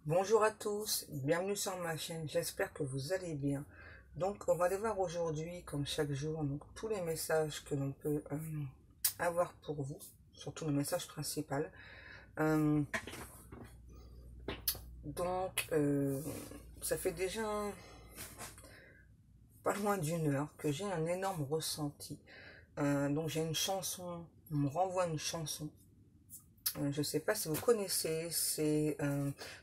Bonjour à tous, bienvenue sur ma chaîne, j'espère que vous allez bien. Donc on va aller voir aujourd'hui, comme chaque jour, donc, tous les messages que l'on peut avoir pour vous, surtout le message principal. Euh, donc ça fait déjà pas loin d'une heure que j'ai un énorme ressenti. Donc j'ai une chanson, on me renvoie une chanson. Je ne sais pas si vous connaissez, c'est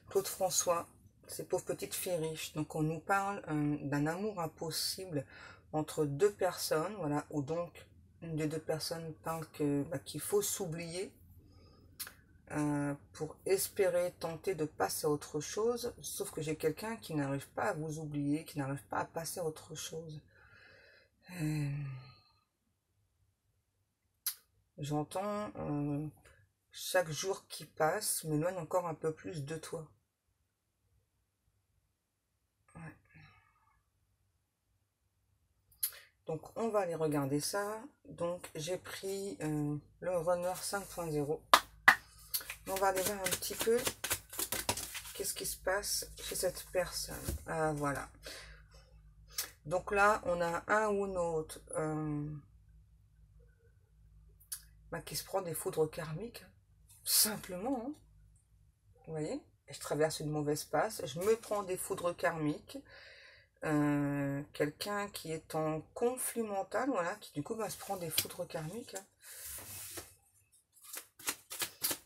Claude François, ces pauvres petites filles riches. Donc on nous parle d'un amour impossible entre deux personnes, voilà, où donc une des deux personnes parle qu'il faut s'oublier pour espérer tenter de passer à autre chose, sauf que j'ai quelqu'un qui n'arrive pas à vous oublier, qui n'arrive pas à passer à autre chose. J'entends chaque jour qui passe m'éloigne encore un peu plus de toi. Ouais. Donc on va aller regarder ça. Donc j'ai pris le runner 5.0. On va aller voir un petit peu qu'est-ce qui se passe chez cette personne. Ah, voilà. Donc là on a un ou une autre qui se prend des foudres karmiques. Simplement. Hein. Vous voyez, je traverse une mauvaise passe. Je me prends des foudres karmiques. Quelqu'un qui est en conflit mental, voilà, qui du coup va se prendre des foudres karmiques. Hein.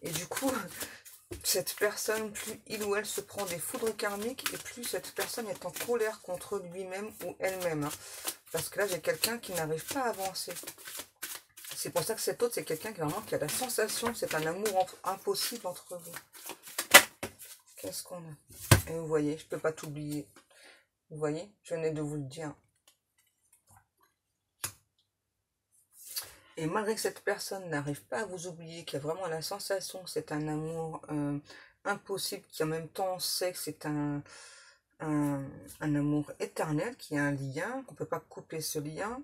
Et du coup, cette personne, plus il ou elle se prend des foudres karmiques, et plus cette personne est en colère contre lui-même ou elle-même. Hein. Parce que là, j'ai quelqu'un qui n'arrive pas à avancer. C'est pour ça que cet autre, c'est quelqu'un qui, vraiment, qui a la sensation, c'est un amour impossible entre vous. Qu'est-ce qu'on a? Et vous voyez, je ne peux pas t'oublier. Vous voyez, je venais de vous le dire. Et malgré que cette personne n'arrive pas à vous oublier, qui a vraiment la sensation que c'est un amour impossible, qui en même temps sait que c'est un amour éternel, qui a un lien, qu'on ne peut pas couper ce lien,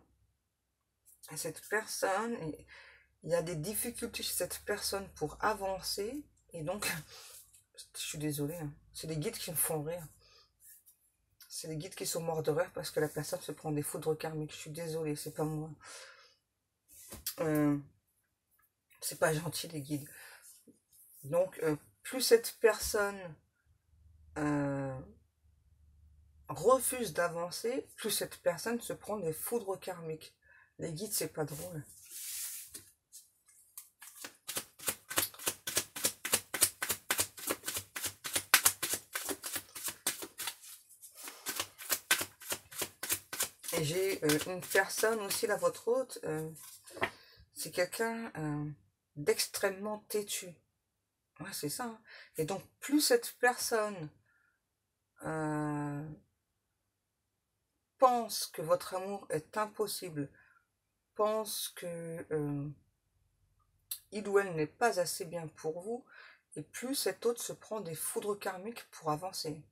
et cette personne, il y a des difficultés chez cette personne pour avancer, et donc, je suis désolée, hein, c'est les guides qui me font rire. C'est les guides qui sont morts de rire parce que la personne se prend des foudres karmiques. Je suis désolée, c'est pas moi. C'est pas gentil les guides. Donc, plus cette personne refuse d'avancer, plus cette personne se prend des foudres karmiques. Les guides, c'est pas drôle. Et j'ai une personne aussi, là, votre hôte, c'est quelqu'un d'extrêmement têtu. Ouais, c'est ça. Hein. Et donc, plus cette personne pense que votre amour est impossible, pense que il ou elle n'est pas assez bien pour vous, et plus cet autre se prend des foudres karmiques pour avancer.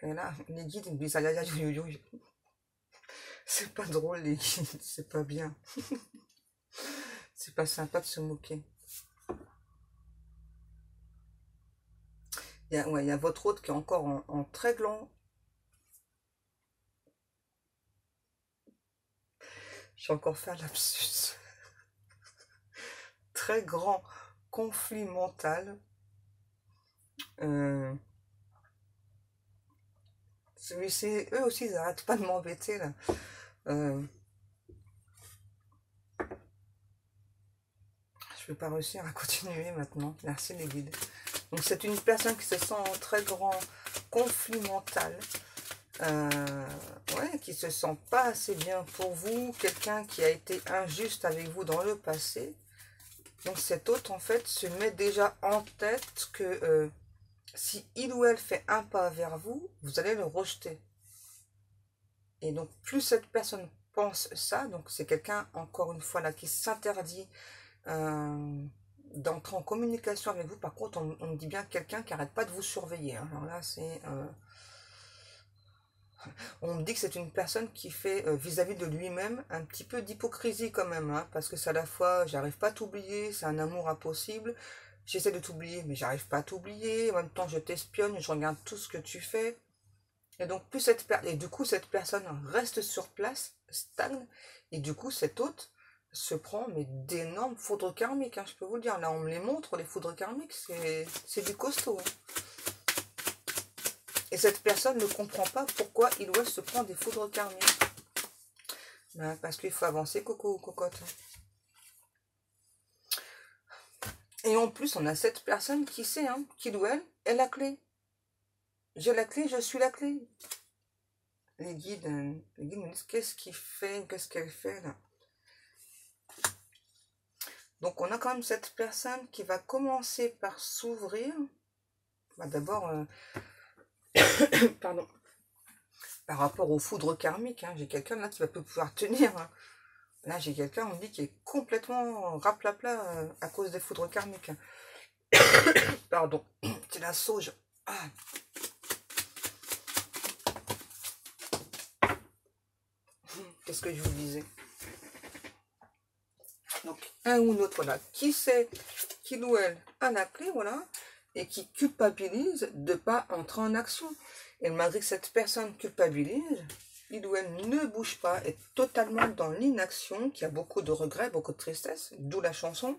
Et là, les guides ils me disent aïe aïe aïe aïe aïe. C'est pas drôle les guides, c'est pas bien. C'est pas sympa de se moquer. Il y a votre autre qui est encore en très grand. J'ai encore fait un lapsus. Très grand conflit mental. Celui-ci, eux aussi, ils n'arrêtent pas de m'embêter là. Je vais pas réussir à continuer maintenant. Merci les guides. Donc c'est une personne qui se sent en très grand conflit mental. Ouais, qui se sent pas assez bien pour vous. Quelqu'un qui a été injuste avec vous dans le passé. Donc cet autre en fait se met déjà en tête que si il ou elle fait un pas vers vous, vous allez le rejeter. Et donc plus cette personne pense ça, donc c'est quelqu'un encore une fois là qui s'interdit d'entrer en communication avec vous. Par contre, on me dit bien quelqu'un qui arrête pas de vous surveiller. Hein. Alors là, c'est... on me dit que c'est une personne qui fait vis-à-vis de lui-même un petit peu d'hypocrisie quand même. Hein, parce que c'est à la fois, j'arrive pas à t'oublier, c'est un amour impossible. j'essaie de t'oublier, mais j'arrive pas à t'oublier. En même temps, je t'espionne, je regarde tout ce que tu fais. Et donc, et du coup, cette personne reste sur place, stagne, et du coup, cet hôte se prend mais d'énormes foudres karmiques, hein, je peux vous le dire. Là, on me les montre, les foudres karmiques, c'est du costaud. Hein. Et cette personne ne comprend pas pourquoi il ou elle se prend des foudres karmiques. Ben, parce qu'il faut avancer, coco ou cocotte. Et en plus, on a cette personne qui sait, hein, qu'il ou elle est la clé. J'ai la clé, je suis la clé. Les guides me disent qu'est-ce qu'il fait, qu'est-ce qu'elle fait là. Donc on a quand même cette personne qui va commencer par s'ouvrir. Bah, d'abord, pardon, par rapport aux foudres karmiques, hein, j'ai quelqu'un là qui va plus pouvoir tenir. Hein. Là j'ai quelqu'un, on me dit, qui est complètement raplapla à cause des foudres karmiques. Pardon, c'est la sauge. Ah. Qu'est-ce que je vous disais? Donc, un ou l'autre, voilà, qui sait, qui ou elle a la clé, voilà, et qui culpabilise de ne pas entrer en action. Et malgré que cette personne culpabilise, il ou elle ne bouge pas, est totalement dans l'inaction, qui a beaucoup de regrets, beaucoup de tristesse, d'où la chanson.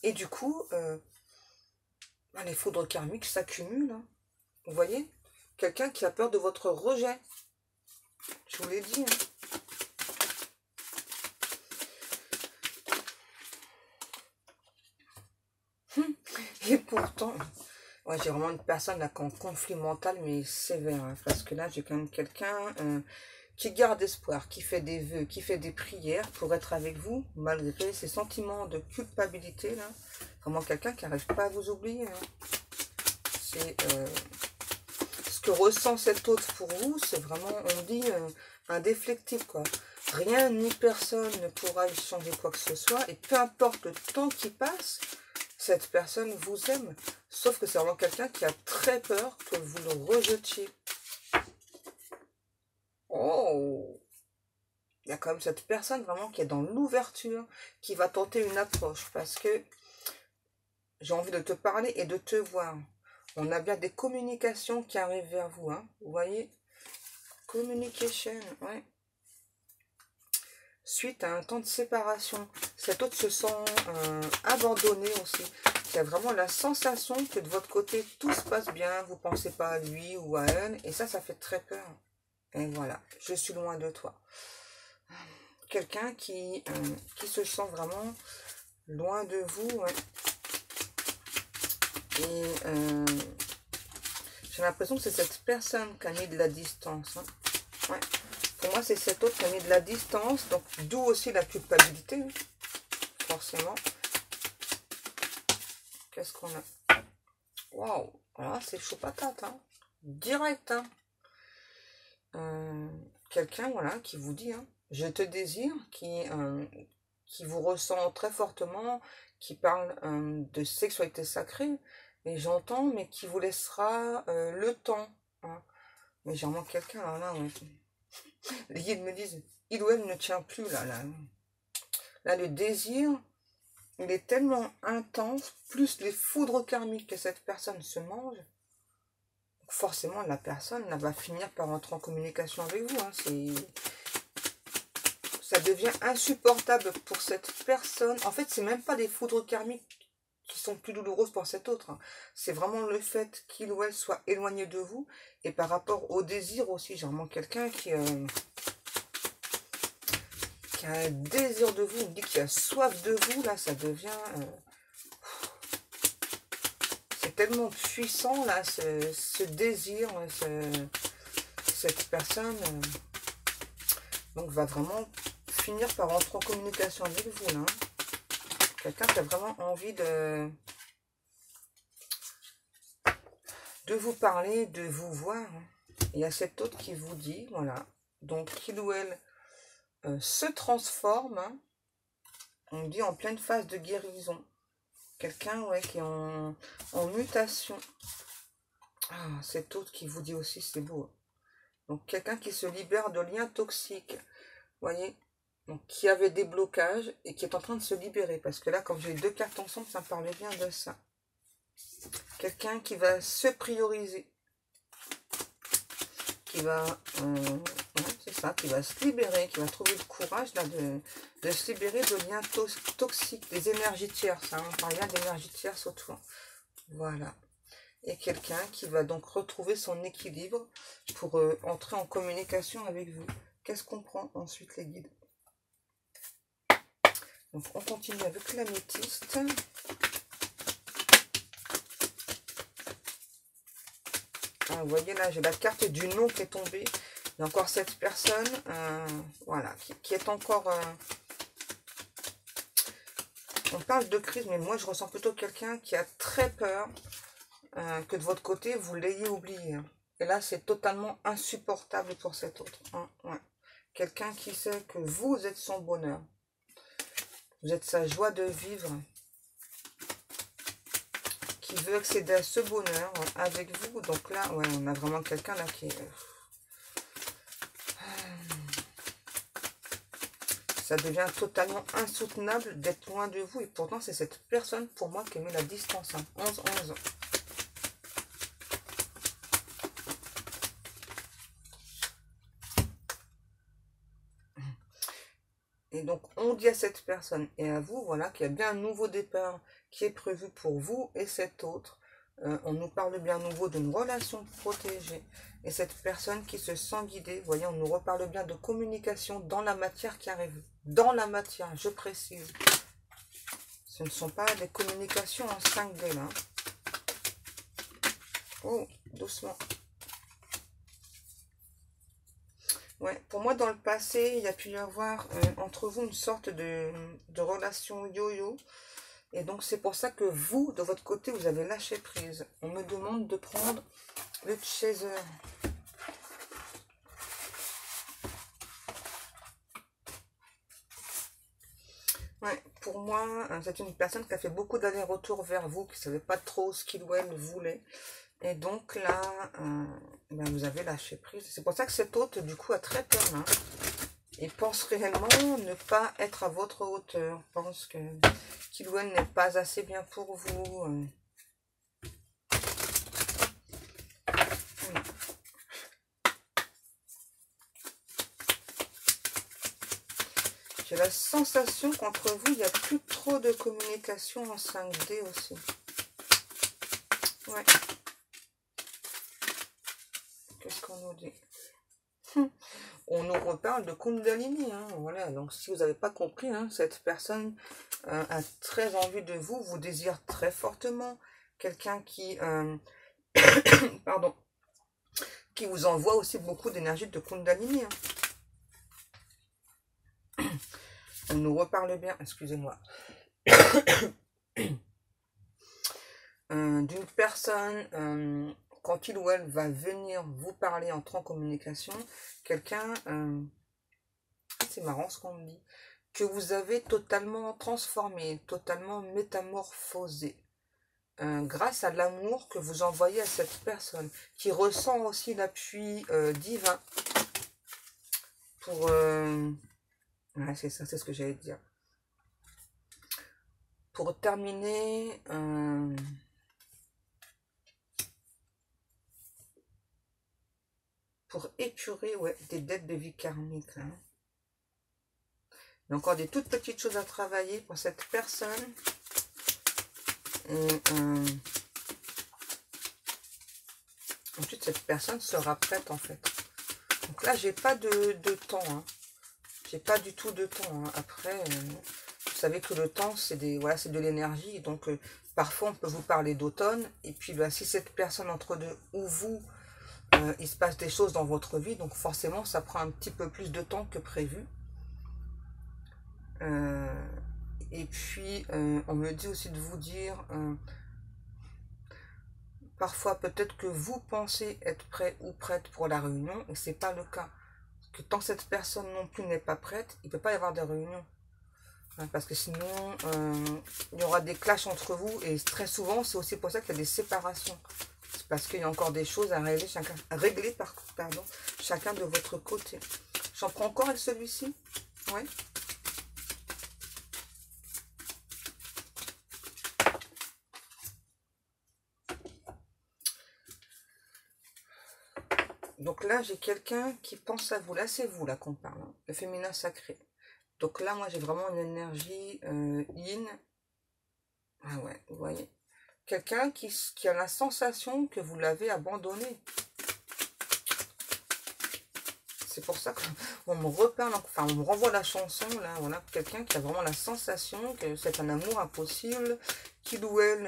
Et du coup, les foudres karmiques s'accumulent. Hein. Vous voyez? Quelqu'un qui a peur de votre rejet. Je vous l'ai dit. Hein. Et pourtant, ouais, j'ai vraiment une personne là qui est en conflit mental, mais sévère. Hein, parce que là, j'ai quand même quelqu'un qui garde espoir, qui fait des vœux, qui fait des prières pour être avec vous, malgré ses sentiments de culpabilité. Là. Vraiment quelqu'un qui n'arrive pas à vous oublier. Hein. C'est ce que ressent cet autre pour vous, c'est vraiment, on dit, indéflectible, quoi. Rien ni personne ne pourra y changer quoi que ce soit, et peu importe le temps qui passe, cette personne vous aime. Sauf que c'est vraiment quelqu'un qui a très peur que vous le rejetiez. Oh! Il y a quand même cette personne vraiment qui est dans l'ouverture, qui va tenter une approche, parce que j'ai envie de te parler et de te voir. On a bien des communications qui arrivent vers vous, hein. Vous voyez? Communication, ouais. Suite à un temps de séparation, cet autre se sent abandonné aussi. Il y a vraiment la sensation que de votre côté, tout se passe bien, vous ne pensez pas à lui ou à elle, et ça fait très peur. Et voilà, je suis loin de toi. Quelqu'un qui se sent vraiment loin de vous. Ouais. Et j'ai l'impression que c'est cette personne qui a mis de la distance. Hein. Ouais. Pour moi, c'est cet autre qui a mis de la distance, donc d'où aussi la culpabilité, hein, forcément. Qu'est-ce qu'on a? Waouh, voilà, c'est chaud patate, hein. Direct, hein. Quelqu'un, voilà, qui vous dit, hein, je te désire, qui vous ressent très fortement, qui parle de sexualité sacrée, et j'entends, mais qui vous laissera le temps. Hein. Mais j'ai vraiment quelqu'un, alors là, ouais. Les guides me disent, il ou elle ne tient plus, là, le désir, il est tellement intense, plus les foudres karmiques que cette personne se mange, forcément, la personne là, va finir par entrer en communication avec vous. Hein. Ça devient insupportable pour cette personne. En fait, c'est même pas les foudres karmiques qui sont plus douloureuses pour cet autre. Hein. C'est vraiment le fait qu'il ou elle soit éloigné de vous. Et par rapport au désir aussi, j'ai vraiment quelqu'un qui a un désir de vous, on dit qu'il a soif de vous. Là, ça devient... c'est tellement puissant, là, ce désir, cette personne... donc, va vraiment finir par rentrer en communication avec vous, là. Quelqu'un qui a vraiment envie de vous parler, de vous voir. Il y a cet autre qui vous dit, voilà, donc qu'il ou elle se transforme, hein, on dit en pleine phase de guérison. Quelqu'un, ouais, qui est en mutation. Ah, cet autre qui vous dit aussi, c'est beau. Donc, quelqu'un qui se libère de liens toxiques. Vous voyez? Donc, qui avait des blocages et qui est en train de se libérer. Parce que là, quand j'ai deux cartes ensemble, ça me parlait bien de ça. Quelqu'un qui va se prioriser. Qui va, ouais, c'est ça, qui va se libérer, qui va trouver le courage là, de se libérer de liens toxiques, des énergies tierces. Hein, on parle bien d'énergie tierce autour. Voilà. Et quelqu'un qui va donc retrouver son équilibre pour entrer en communication avec vous. Qu'est-ce qu'on prend ensuite, les guides? Donc, on continue avec l'améthyste. Ah, vous voyez là, j'ai la carte du non qui est tombée. Il y a encore cette personne, voilà, qui est encore... on parle de crise, mais moi je ressens plutôt quelqu'un qui a très peur que de votre côté, vous l'ayez oublié. Et là, c'est totalement insupportable pour cet autre. Hein, ouais. Quelqu'un qui sait que vous êtes son bonheur. Vous êtes sa joie de vivre. Qui veut accéder à ce bonheur avec vous. Donc là, ouais, on a vraiment quelqu'un là qui est... ça devient totalement insoutenable d'être loin de vous. Et pourtant, c'est cette personne, pour moi, qui met la distance. Hein. 11-11. Et donc, on dit à cette personne et à vous, voilà, qu'il y a bien un nouveau départ qui est prévu pour vous et cet autre. On nous parle bien à nouveau d'une relation protégée. Et cette personne qui se sent guidée, vous voyez, on nous reparle bien de communication dans la matière qui arrive. Dans la matière, je précise. Ce ne sont pas des communications en 5D, là. Oh, doucement. Ouais, pour moi, dans le passé, il y a pu y avoir entre vous une sorte de relation yo-yo. Et donc, c'est pour ça que vous, de votre côté, vous avez lâché prise. On me demande de prendre le chaser. Ouais, pour moi, c'est une personne qui a fait beaucoup d'allers-retours vers vous, qui ne savait pas trop ce qu'il ou elle voulait. Et donc là, ben vous avez lâché prise. C'est pour ça que cet autre, du coup, a très peur. Hein. Il pense réellement ne pas être à votre hauteur. Pense que qu'il ou elle n'est pas assez bien pour vous. J'ai la sensation qu'entre vous, il n'y a plus trop de communication en 5D aussi. Ouais. Qu'est-ce qu'on nous dit? On nous reparle de Kundalini. Hein, voilà. Donc, si vous n'avez pas compris, hein, cette personne a très envie de vous, vous désire très fortement. Quelqu'un qui... pardon. Qui vous envoie aussi beaucoup d'énergie de Kundalini. Hein. On nous reparle bien, excusez-moi, d'une personne, quand il ou elle va venir vous parler, entrer en communication, quelqu'un, c'est marrant ce qu'on me dit, que vous avez totalement transformé, totalement métamorphosé, grâce à l'amour que vous envoyez à cette personne, qui ressent aussi l'appui divin pour... ouais, c'est ça, c'est ce que j'allais dire. Pour terminer, pour épurer, ouais, des dettes de vie karmique. Hein. Il y a encore des toutes petites choses à travailler pour cette personne. Et ensuite, cette personne sera prête, en fait. Donc là, j'ai pas de temps. Hein. J'ai pas du tout de temps. Hein. Après... vous savez que le temps, c'est voilà, c'est de l'énergie. Donc, parfois, on peut vous parler d'automne. Et puis, bah, si cette personne entre deux ou vous, il se passe des choses dans votre vie. Donc, forcément, ça prend un petit peu plus de temps que prévu. Et puis, on me dit aussi de vous dire... parfois, peut-être que vous pensez être prêt ou prête pour la réunion. Et c'est pas le cas. Parce que tant que cette personne non plus n'est pas prête, il ne peut pas y avoir de réunion. Parce que sinon, il y aura des clashs entre vous. Et très souvent, c'est aussi pour ça qu'il y a des séparations. C'est parce qu'il y a encore des choses à régler, chacun de votre côté. J'en prends encore avec celui-ci. Ouais. Donc là, j'ai quelqu'un qui pense à vous. Là, c'est vous, là, qu'on parle, hein, le féminin sacré. Donc là, moi, j'ai vraiment une énergie yin. Ah ouais, vous voyez. Quelqu'un qui a la sensation que vous l'avez abandonné. C'est pour ça qu'on me reparle, enfin, on me renvoie la chanson, là, voilà. Quelqu'un qui a vraiment la sensation que c'est un amour impossible, qu'il ou elle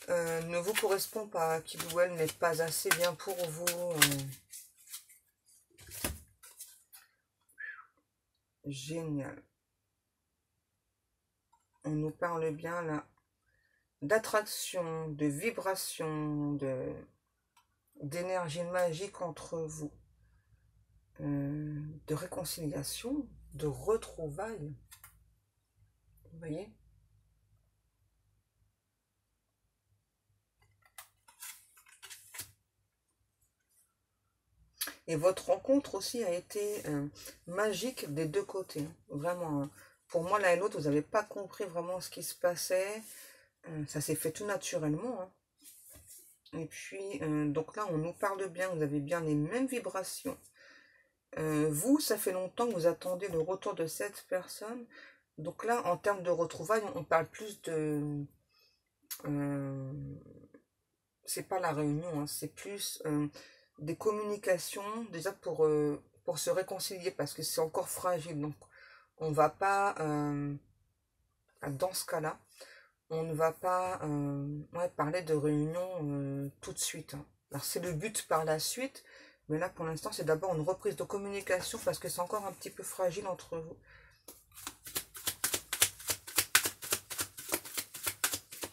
ne vous correspond pas, qu'il ou elle n'est pas assez bien pour vous. Génial. On nous parle bien, là, d'attraction, de vibration, d'énergie magique entre vous, de réconciliation, de retrouvailles. Vous voyez? Et votre rencontre aussi a été magique des deux côtés. Hein. Vraiment, hein. Pour moi, l'un et l'autre, vous n'avez pas compris vraiment ce qui se passait. Ça s'est fait tout naturellement. Hein. Et puis, donc là, on nous parle bien, vous avez bien les mêmes vibrations. Vous, ça fait longtemps que vous attendez le retour de cette personne. Donc là, en termes de retrouvailles, on parle plus de... c'est pas la réunion, hein, c'est plus des communications, déjà pour se réconcilier, parce que c'est encore fragile. Donc, on va pas, dans ce cas-là, on ne va pas ouais, parler de réunion tout de suite. Hein. Alors, c'est le but par la suite, mais là, pour l'instant, c'est d'abord une reprise de communication, parce que c'est encore un petit peu fragile entre vous.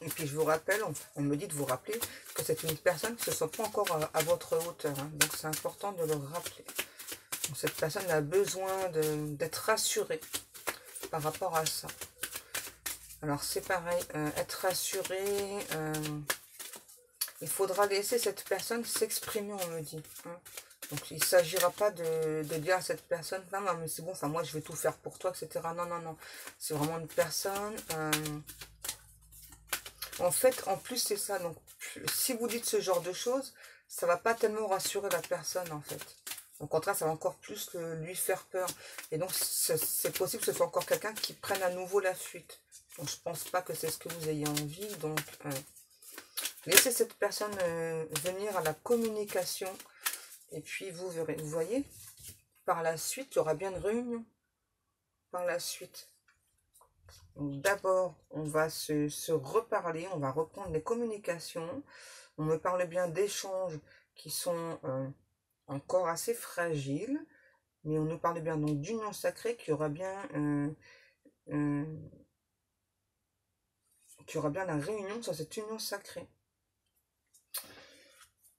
Et puis je vous rappelle, on me dit de vous rappeler que c'est une personne qui ne se sent pas encore à votre hauteur. Hein. Donc c'est important de le rappeler. Donc, cette personne a besoin d'être rassurée par rapport à ça. Alors c'est pareil, être rassuré, il faudra laisser cette personne s'exprimer, on me dit. Hein. Donc il ne s'agira pas de dire à cette personne, non, non mais c'est bon, enfin moi je vais tout faire pour toi, etc. Non, non, non. C'est vraiment une personne... En fait, en plus, c'est ça. Donc, si vous dites ce genre de choses, ça va pas tellement rassurer la personne, en fait. Au contraire, ça va encore plus lui faire peur. Et donc, c'est possible que ce soit encore quelqu'un qui prenne à nouveau la fuite. Donc, je pense pas que c'est ce que vous ayez envie. Donc, laissez cette personne venir à la communication. Et puis, vous verrez. Vous voyez, par la suite, il y aura bien une réunion. Par la suite. D'abord, on va se reparler, on va reprendre les communications. On me parle bien d'échanges qui sont encore assez fragiles, mais on nous parle bien donc d'union sacrée qui aura bien la réunion sur cette union sacrée.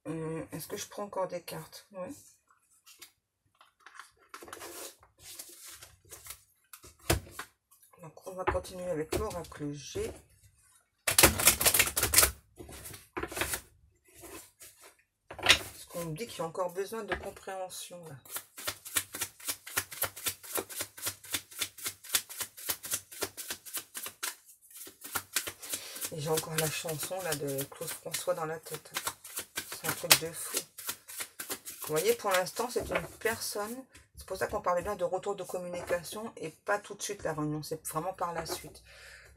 Est-ce que je prends encore des cartes? Ouais. Donc on va continuer avec l'oracle G. Parce qu'on me dit qu'il y a encore besoin de compréhension là. Et j'ai encore la chanson là de Claude François dans la tête. C'est un truc de fou. Vous voyez, pour l'instant, c'est une personne. C'est pour ça qu'on parlait bien de retour de communication et pas tout de suite la réunion. C'est vraiment par la suite.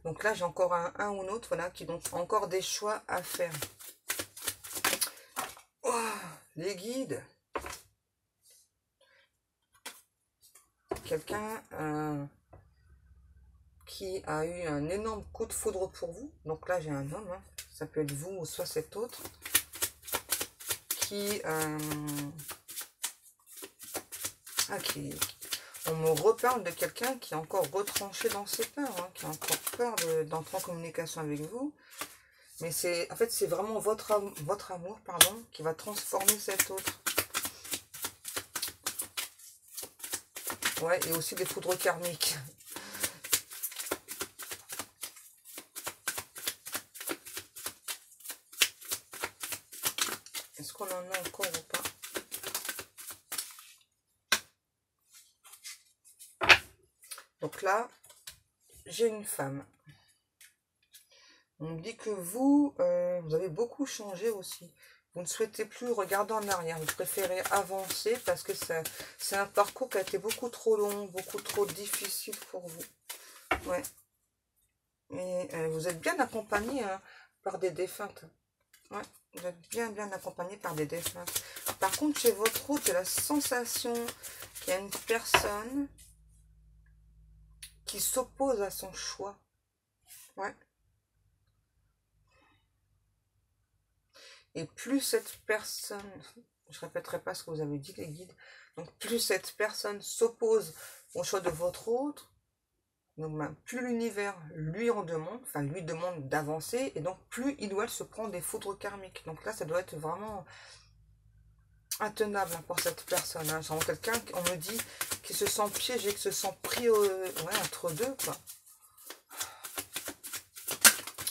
Donc là, j'ai encore un ou l'autre, voilà, qui ont encore des choix à faire. Oh, les guides. Quelqu'un qui a eu un énorme coup de foudre pour vous. Donc là, j'ai un homme. Hein. Ça peut être vous ou soit cet autre. On me reparle de quelqu'un qui est encore retranché dans ses peurs, hein, qui a encore peur d'entrer en communication avec vous. Mais en fait, c'est vraiment votre amour, pardon, qui va transformer cet autre. Ouais, et aussi des foudres karmiques. Est-ce qu'on en a encore ou pas? Donc là, j'ai une femme. On me dit que vous avez beaucoup changé aussi. Vous ne souhaitez plus regarder en arrière. Vous préférez avancer parce que c'est un parcours qui a été beaucoup trop long, beaucoup trop difficile pour vous. Ouais. Et vous êtes bien accompagné hein, par des défuntes. Ouais. Vous êtes bien accompagné par des défuntes. Par contre, chez votre hôte, j'ai la sensation qu'il y a une personne qui s'oppose à son choix. Ouais. Et plus cette personne, je répéterai pas ce que vous avez dit les guides, donc plus cette personne s'oppose au choix de votre autre, donc ben, plus l'univers lui en demande, enfin lui demande d'avancer, et donc plus il ou elle se prend des foudres karmiques. Donc là, ça doit être vraiment intenable hein, pour cette personne. Hein. Genre quelqu'un, on me dit, qui se sent piégé, qui se sent pris ouais, entre deux, quoi.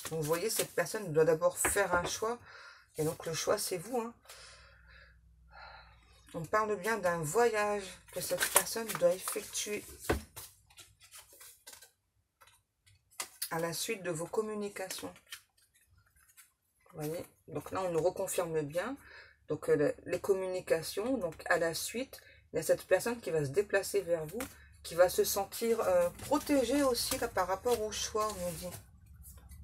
Donc vous voyez, cette personne doit d'abord faire un choix, et donc le choix c'est vous. Hein. On parle bien d'un voyage que cette personne doit effectuer à la suite de vos communications. Vous voyez? Donc là, on nous reconfirme bien. Donc les communications, donc à la suite, il y a cette personne qui va se déplacer vers vous, qui va se sentir protégée aussi là, par rapport au choix, on nous dit.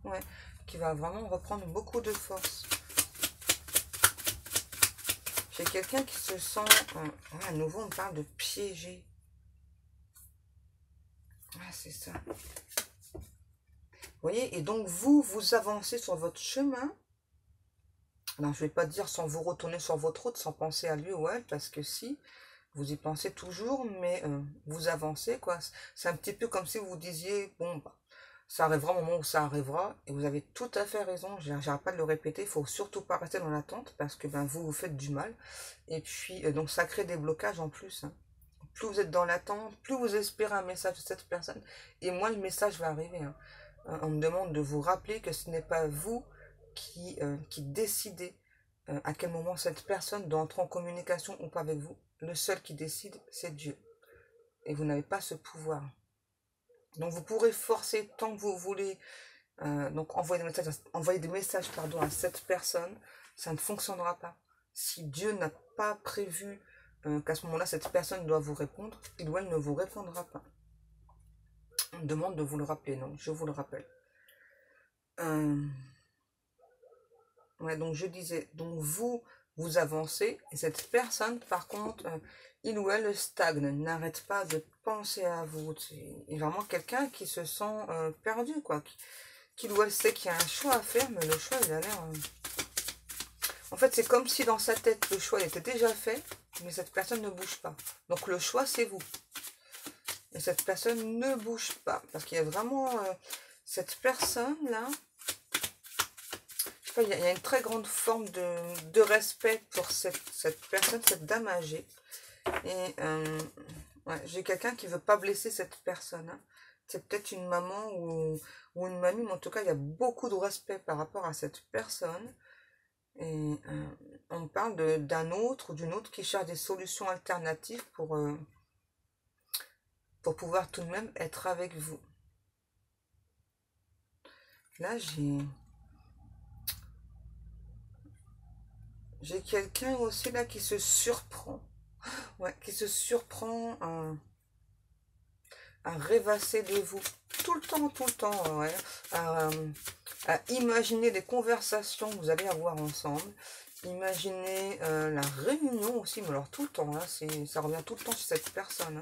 Ouais, qui va vraiment reprendre beaucoup de force. J'ai quelqu'un qui se sent... à nouveau, on parle de piégé. Ah, c'est ça. Vous voyez, et donc vous avancez sur votre chemin. Alors, je ne vais pas dire sans vous retourner sur votre route, sans penser à lui ou à elle, parce que si, vous y pensez toujours, mais vous avancez, quoi. C'est un petit peu comme si vous disiez, bon, bah, ça arrivera au moment où ça arrivera, et vous avez tout à fait raison, j'arrête pas de le répéter, il faut surtout pas rester dans l'attente, parce que ben, vous faites du mal, et puis, donc ça crée des blocages en plus, hein. Plus vous êtes dans l'attente, plus vous espérez un message de cette personne, et moins le message va arriver, hein. On me demande de vous rappeler que ce n'est pas vous qui décidez à quel moment cette personne doit entrer en communication ou pas avec vous. Le seul qui décide, c'est Dieu. Et vous n'avez pas ce pouvoir. Donc vous pourrez forcer tant que vous voulez, donc envoyer des messages pardon, à cette personne, ça ne fonctionnera pas. Si Dieu n'a pas prévu qu'à ce moment-là, cette personne doit vous répondre, il ou elle ne vous répondra pas. On me demande de vous le rappeler, non, je vous le rappelle. Ouais, donc je disais, donc vous avancez, et cette personne, par contre, il ou elle stagne, n'arrête pas de penser à vous. C'est vraiment quelqu'un qui se sent perdu, quoi. Qu'il ou elle sait qu'il y a un choix à faire, mais le choix, il a l'air... En fait, c'est comme si dans sa tête, le choix était déjà fait, mais cette personne ne bouge pas. Donc le choix, c'est vous. Et cette personne ne bouge pas, parce qu'il y a vraiment cette personne-là... Il y a une très grande forme de respect pour cette personne, cette dame âgée. Et ouais, j'ai quelqu'un qui ne veut pas blesser cette personne. Hein. C'est peut-être une maman ou une mamie, mais en tout cas, il y a beaucoup de respect par rapport à cette personne. Et on parle d'un autre ou d'une autre qui cherche des solutions alternatives pour pouvoir tout de même être avec vous. Là, j'ai quelqu'un aussi là qui se surprend. Ouais, qui se surprend à rêvasser de vous. Tout le temps, ouais. À imaginer des conversations que vous allez avoir ensemble. Imaginez la réunion aussi, mais alors tout le temps, là, ça revient tout le temps sur cette personne. Hein.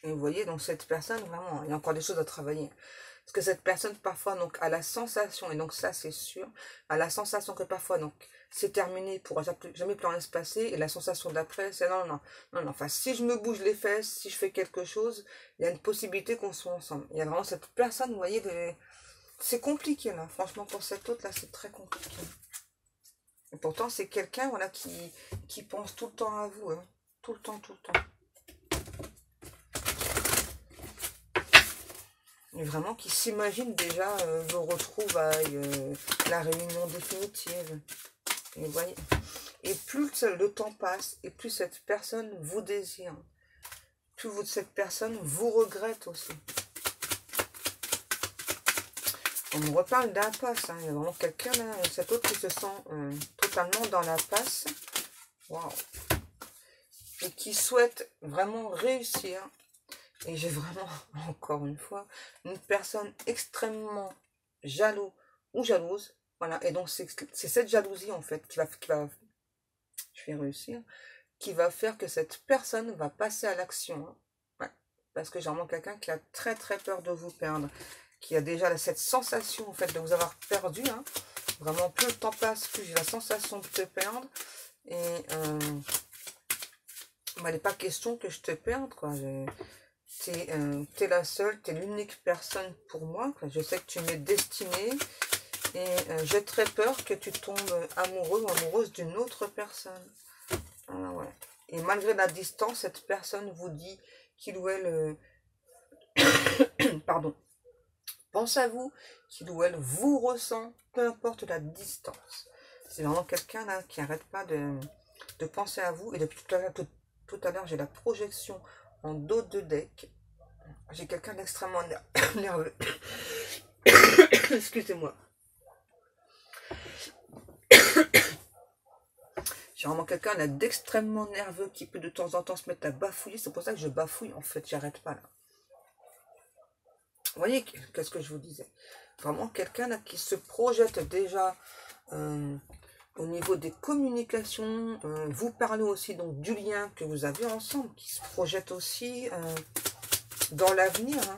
Et vous voyez, donc cette personne, vraiment, il y a encore des choses à travailler. Parce que cette personne, parfois, donc, a la sensation, et donc ça, c'est sûr, a la sensation que parfois, donc, c'est terminé, pour jamais plus rien se passer, et la sensation d'après, c'est non, enfin, si je me bouge les fesses, si je fais quelque chose, il y a une possibilité qu'on soit ensemble. Il y a vraiment cette personne, vous voyez, c'est compliqué, là, franchement, pour cette autre, là, c'est très compliqué. Et pourtant, c'est quelqu'un, voilà, qui pense tout le temps à vous, hein, tout le temps. Et vraiment qui s'imagine déjà vos retrouvailles, la réunion définitive. Et, voyez, et plus le temps passe, et plus cette personne vous désire, plus cette personne vous regrette aussi. On me reparle d'impasse. Hein. Il y a vraiment quelqu'un là, cet autre qui se sent totalement dans la passe. Waouh. Et qui souhaite vraiment réussir. Et j'ai vraiment, encore une fois, une personne extrêmement jaloux ou jalouse. Voilà. Et donc, c'est cette jalousie, en fait, je vais réussir, qui va faire que cette personne va passer à l'action. Hein. Ouais. Parce que j'ai vraiment quelqu'un qui a très, très peur de vous perdre. Qui a déjà cette sensation, en fait, de vous avoir perdu. Hein. Vraiment, plus le temps passe, plus j'ai la sensation de te perdre. Et il n'est pas question que je te perde, quoi. T'es la seule, t'es l'unique personne pour moi. Quoi. Je sais que tu m'es destinée. Et j'ai très peur que tu tombes amoureux ou amoureuse d'une autre personne. Ah, ouais. Et malgré la distance, cette personne vous dit qu'il ou elle... pardon. Pense à vous, qu'il ou elle vous ressent, peu importe la distance. C'est vraiment quelqu'un là qui n'arrête pas de penser à vous. Et depuis tout à l'heure, j'ai la projection en dos de deck. J'ai quelqu'un d'extrêmement nerveux. Excusez-moi. J'ai vraiment quelqu'un là d'extrêmement nerveux qui peut de temps en temps se mettre à bafouiller. C'est pour ça que je bafouille en fait, j'arrête pas là. Vous voyez qu'est-ce que je vous disais? Vraiment quelqu'un là qui se projette déjà au niveau des communications. Vous parlez aussi donc du lien que vous avez ensemble, qui se projette aussi dans l'avenir. Hein.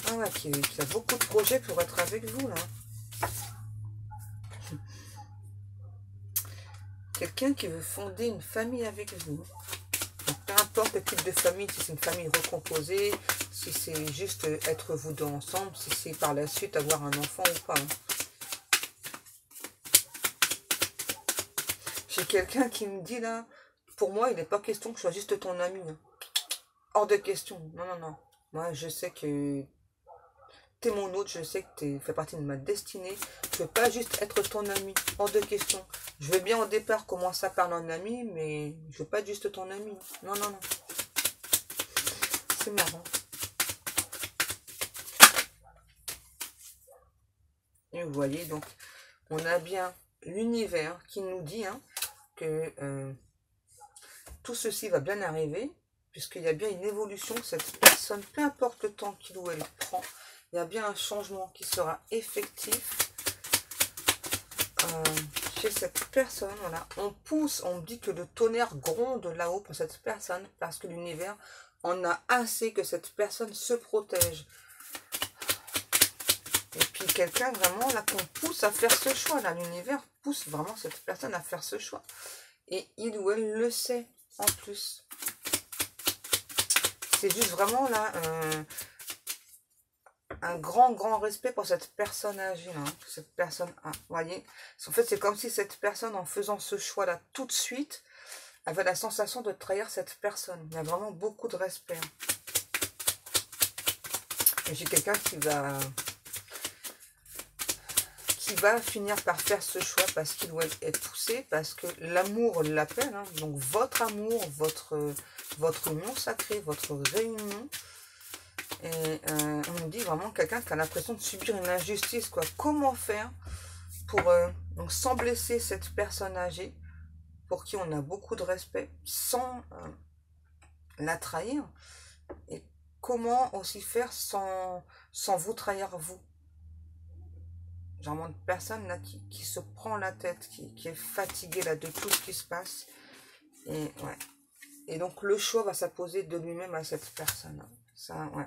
Ah ouais, qui a beaucoup de projets pour être avec vous là. Quelqu'un qui veut fonder une famille avec vous. Donc, peu importe le type de famille, si c'est une famille recomposée, si c'est juste être vous deux ensemble, si c'est par la suite avoir un enfant ou pas. Hein. J'ai quelqu'un qui me dit là, pour moi, il n'est pas question que je sois juste ton ami. Hein. Hors de question. Non, non, non. Moi, je sais que t'es mon autre, je sais que tu fais partie de ma destinée. Je ne veux pas juste être ton ami. Hors de question. Je veux bien au départ commencer à parler en ami, mais je veux pas être juste ton ami. Non, non, non. C'est marrant. Et vous voyez, donc, on a bien l'univers qui nous dit hein, que tout ceci va bien arriver, puisqu'il y a bien une évolution que cette personne, peu importe le temps qu'il ou elle prend, il y a bien un changement qui sera effectif chez cette personne. Voilà. On pousse, on dit que le tonnerre gronde là-haut pour cette personne, parce que l'univers en a assez que cette personne se protège. Et puis quelqu'un vraiment là qu'on pousse à faire ce choix, là, l'univers pousse vraiment cette personne à faire ce choix. Et il ou elle le sait en plus. C'est juste vraiment là un grand respect pour cette personne âgée, hein, cette personne A. Vous voyez, en fait, c'est comme si cette personne, en faisant ce choix-là tout de suite, avait la sensation de trahir cette personne. Il y a vraiment beaucoup de respect. Et j'ai quelqu'un qui va finir par faire ce choix parce qu'il ou elle est poussé, parce que l'amour l'appelle. Hein, donc votre amour, votre union sacrée, votre réunion. Et on me dit vraiment quelqu'un qui a l'impression de subir une injustice, quoi. Comment faire pour donc sans blesser cette personne âgée, pour qui on a beaucoup de respect, sans la trahir, et comment aussi faire sans vous trahir vous. Genre une personne là qui se prend la tête, qui est fatiguée là de tout ce qui se passe. Et ouais. Et donc le choix va s'imposer de lui-même à cette personne. Hein. Ça, ouais.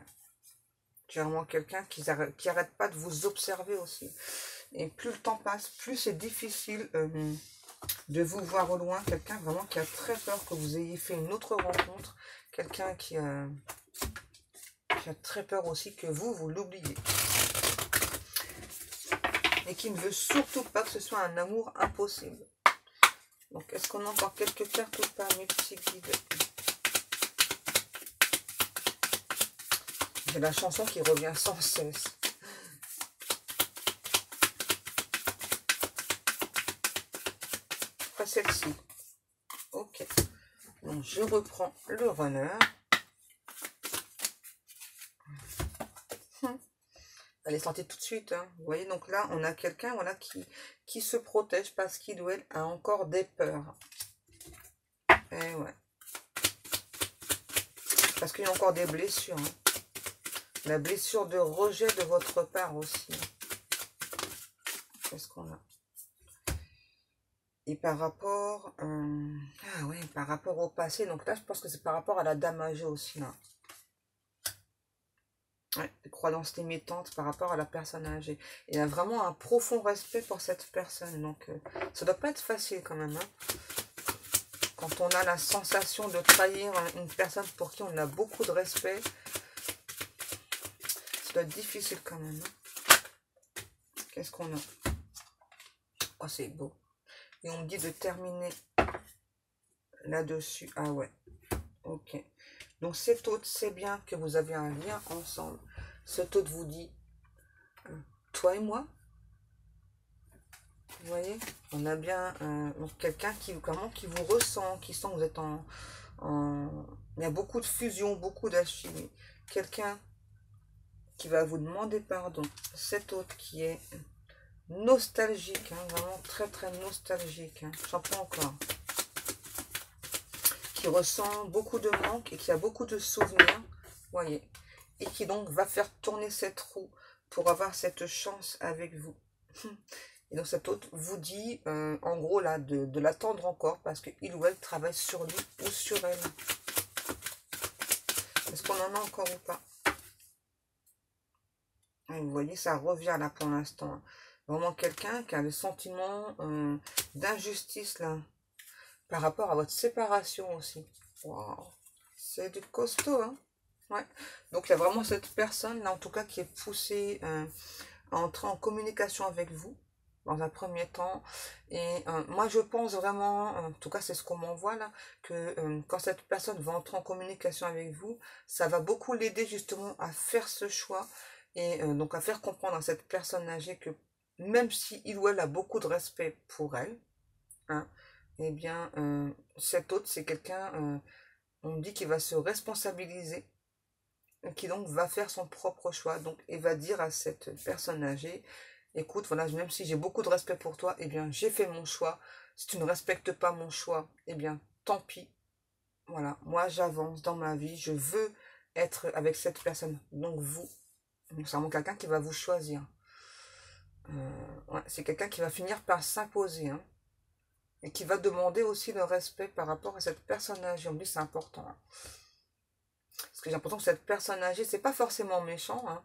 Tu es vraiment quelqu'un qui arrête pas de vous observer aussi. Et plus le temps passe, plus c'est difficile de vous voir au loin. Quelqu'un vraiment qui a très peur que vous ayez fait une autre rencontre. Quelqu'un qui a très peur aussi que vous l'oubliez. Et qui ne veut surtout pas que ce soit un amour impossible. Donc, est-ce qu'on a encore quelques cartes ou pas, mes petits guides? J'ai la chanson qui revient sans cesse. Pas celle-ci. Ok. Donc, je reprends le runner. Elle est sortie tout de suite, hein. Vous voyez, donc là, on a quelqu'un, voilà, qui se protège parce qu'il ou elle a encore des peurs. Et ouais. Parce qu'il y a encore des blessures. Hein. La blessure de rejet de votre part aussi. Qu'est-ce qu'on a? Et par rapport... ah oui, par rapport au passé. Donc là, je pense que c'est par rapport à la dame âgée aussi, là. Ouais, des croyances limitantes par rapport à la personne âgée. Il y a vraiment un profond respect pour cette personne. Donc, ça doit pas être facile quand même. Hein. Quand on a la sensation de trahir une personne pour qui on a beaucoup de respect, ça doit être difficile quand même. Hein. Qu'est-ce qu'on a? Oh, c'est beau. Et on me dit de terminer là-dessus. Ah ouais. Ok. Donc cet hôte sait bien que vous avez un lien ensemble. Cet hôte vous dit, toi et moi, vous voyez, on a bien quelqu'un qui vous ressent, qui sent que vous êtes il y a beaucoup de fusion, beaucoup d'alchimie. Quelqu'un qui va vous demander pardon. Cet hôte qui est nostalgique, hein, vraiment très très nostalgique. Hein. J'en prends encore. Qui ressent beaucoup de manque et qui a beaucoup de souvenirs, voyez, et qui donc va faire tourner cette roue pour avoir cette chance avec vous. Et donc cet autre vous dit, en gros là, de l'attendre encore parce qu'il ou elle travaille sur lui ou sur elle. Est-ce qu'on en a encore ou pas? Et vous voyez, ça revient là pour l'instant. Vraiment quelqu'un qui a le sentiment d'injustice là, par rapport à votre séparation aussi. Wow. C'est du costaud, hein? Ouais. Donc il y a vraiment cette personne là, en tout cas, qui est poussée à entrer en communication avec vous dans un premier temps. Et moi je pense vraiment, en tout cas c'est ce qu'on m'envoie là, que quand cette personne va entrer en communication avec vous, ça va beaucoup l'aider justement à faire ce choix et donc à faire comprendre à cette personne âgée que même si il ou elle a beaucoup de respect pour elle, hein, eh bien cet autre c'est quelqu'un, on me dit qu'il va se responsabiliser, qui donc va faire son propre choix, donc et va dire à cette personne âgée, écoute, voilà, même si j'ai beaucoup de respect pour toi, eh bien j'ai fait mon choix, si tu ne respectes pas mon choix, eh bien tant pis, voilà, moi j'avance dans ma vie, je veux être avec cette personne, donc vous, c'est vraiment quelqu'un qui va vous choisir, ouais, c'est quelqu'un qui va finir par s'imposer, hein, et qui va demander aussi le respect par rapport à cette personne âgée, on me dit c'est important, hein. Parce que j'ai l'impression que cette personne âgée, c'est pas forcément méchant, hein.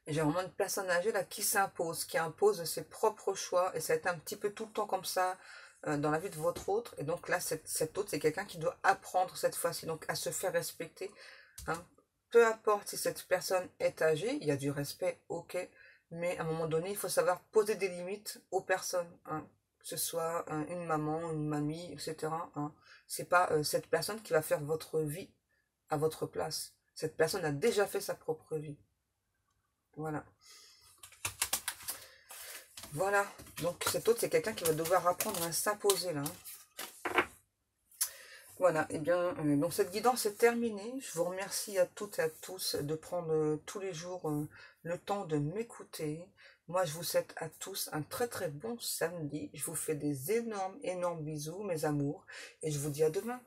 J'ai vraiment une personne âgée là qui s'impose, qui impose ses propres choix, et ça va être un petit peu tout le temps comme ça dans la vie de votre autre. Et donc là, cet autre, c'est quelqu'un qui doit apprendre cette fois-ci donc à se faire respecter, hein. Peu importe si cette personne est âgée, il y a du respect, ok, mais à un moment donné, il faut savoir poser des limites aux personnes, hein. Que ce soit une maman, une mamie, etc., hein. C'est pas cette personne qui va faire votre vie à votre place. Cette personne a déjà fait sa propre vie. Voilà. Voilà. Donc cet autre, c'est quelqu'un qui va devoir apprendre à s'imposer là. Voilà. Et bien, donc cette guidance est terminée. Je vous remercie à toutes et à tous de prendre tous les jours le temps de m'écouter. Moi, je vous souhaite à tous un très très bon samedi. Je vous fais des énormes bisous, mes amours. Et je vous dis à demain.